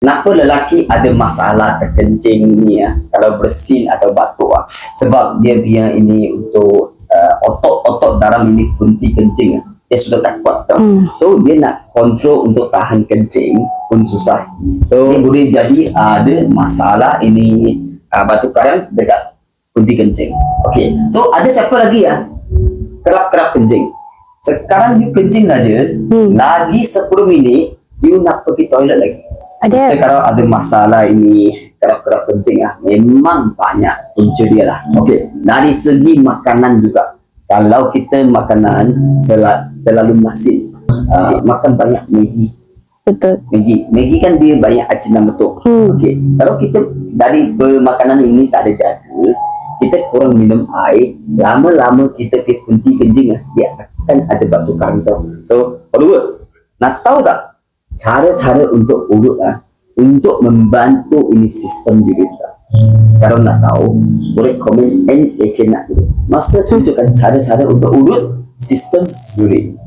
Kenapa lelaki ada masalah terkencing ni ya, kalau bersin atau batuk sebab dia punya ini untuk otot dalam ini kunti kencing dia sudah tak kuat tau. So dia nak kontrol untuk tahan kencing pun susah. So dia boleh jadi ada masalah ini batukan dekat kunti kencing. Okay, so ada siapa lagi ya kerap kencing. Sekarang you kencing saja, lagi 10 minit you nak pergi toilet lagi. Kita kalau ada masalah ini kerap kencing memang banyak punca dia lah. Okay, dari segi makanan juga, kalau kita makanan terlalu masin, makan banyak Maggi. Betul. Maggi kan dia banyak ajinomoto. Okay, kalau kita dari makanan ini tak ada jaga, kita kurang minum air, lama-lama kita pergi kunti kencing dia akan ada batukan tau. So kedua, nak tahu tak cara-cara untuk urut untuk membantu ini sistem diri kita? Kalau nak tahu, boleh komen NAK nak dulu. Master tunjukkan cara-cara untuk urut sistem diri.